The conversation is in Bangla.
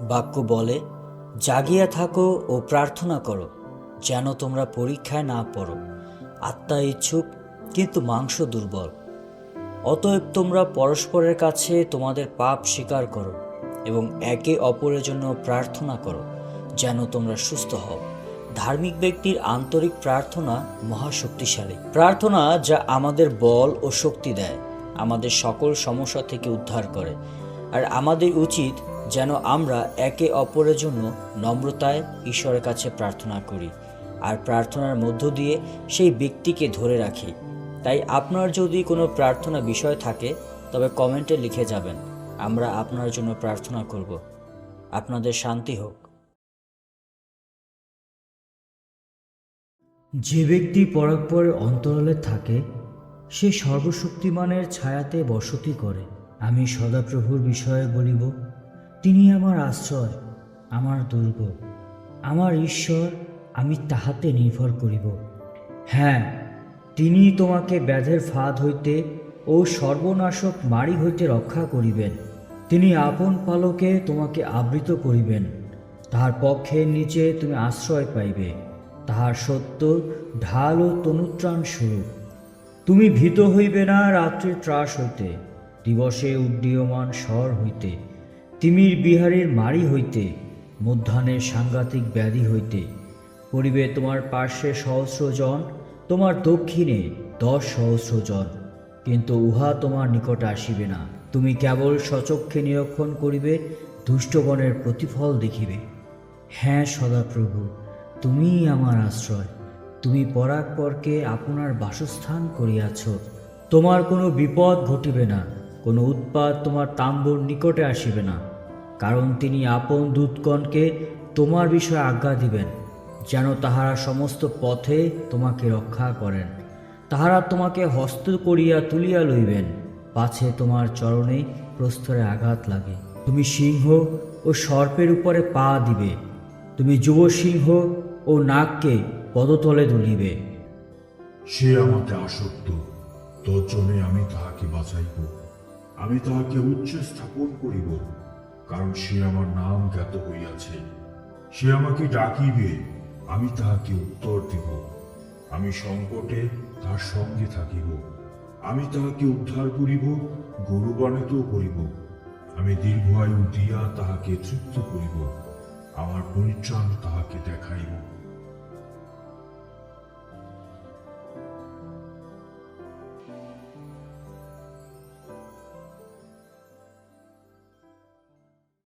বাক্য বলে, জাগিয়া থাকো ও প্রার্থনা করো, যেন তোমরা পরীক্ষায় না পড়ো। আত্মা ইচ্ছুক, কিন্তু মাংস দুর্বল। অতএব তোমরা পরস্পরের কাছে তোমাদের পাপ স্বীকার করো এবং একে অপরের জন্য প্রার্থনা করো, যেন তোমরা সুস্থ হও। ধার্মিক ব্যক্তির আন্তরিক প্রার্থনা মহাশক্তিশালী প্রার্থনা, যা আমাদের বল ও শক্তি দেয়, আমাদের সকল সমস্যা থেকে উদ্ধার করে। আর আমাদের উচিত যেন আমরা একে অপরের জন্য নম্রতায় ঈশ্বরের কাছে প্রার্থনা করি আর প্রার্থনার মধ্য দিয়ে সেই ব্যক্তিকে ধরে রাখি। তাই আপনার যদি কোনো প্রার্থনা বিষয় থাকে, তবে কমেন্টে লিখে যাবেন, আমরা আপনার জন্য প্রার্থনা করব। আপনাদের শান্তি হোক। যে ব্যক্তি পরাৎপরের অন্তরালে থাকে, সে সর্বশক্তিমানের ছায়াতে বসতি করে। আমি সদাপ্রভুর বিষয়ে বলিব, তিনি আমার আশ্রয়, আমার দুর্গ, আমার ঈশ্বর, আমি তাহাতে নির্ভর করিব। হ্যাঁ, তিনি তোমাকে ব্যাধের ফাঁদ হইতে ও সর্বনাশক মারি হইতে রক্ষা করিবেন। তিনি আপন পালকে তোমাকে আবৃত করিবেন। তাহার পক্ষের নিচে তুমি আশ্রয় পাইবে, তাহার সত্য ঢাল ও তনুত্রাণ স্বরূপ। তুমি ভীত হইবে না রাত্রির ত্রাস হইতে, দিবসে উড্ডীয়মান স্বর হইতে, তিমির বিহারের মারি হইতে, মধ্যাহ্নের সাংঘাতিক ব্যাধি হইতে। পড়িবে তোমার পার্শ্বে 1,000 জন, তোমার দক্ষিণে 10,000 জন, কিন্তু উহা তোমার নিকটে আসিবে না। তুমি কেবল সচক্ষে নিরীক্ষণ করিবে, দুষ্টগণের প্রতিফল দেখিবে। হ্যাঁ সদাপ্রভু, তুমিই আমার আশ্রয়। তুমি পরাৎপরকে আপনার বাসস্থান করিয়াছ। তোমার কোনো বিপদ ঘটিবে না, কোনো উৎপাত তোমার তাম্বুর নিকটে আসিবে না, কারণ তিনি আপন দূতগণকে তোমার বিষয়ে আজ্ঞা দিবেন, যেন তাহারা সমস্ত পথে তোমাকে রক্ষা করেন। তাহারা তোমাকে হস্ত করিয়া তুলিয়া লইবেন, পাছে তোমার চরণে প্রস্তরে আঘাত লাগে। তুমি সিংহ ও সর্পের উপরে পা দিবে, তুমি যুব সিংহ ও নাগকে পদতলে তুলিবে। সে আমাকে আসক্ত, তজ্জনে আমি তাহাকে বাঁচাইব। আমি তাহাকে উচ্চে স্থাপন করিব, কারণ সে আমার নাম জ্ঞাত হইয়াছে। সে আমাকে ডাকিবে, আমি তাহাকে উত্তর দিব। আমি সংকটে তাহার সঙ্গে থাকিব। আমি তাহাকে উদ্ধার করিব, গৌরবান্বিত করিব। আমি দীর্ঘায়ু দিয়া তাহাকে তৃপ্ত করিব, আমার পরিত্রাণ তাহাকে দেখাইব।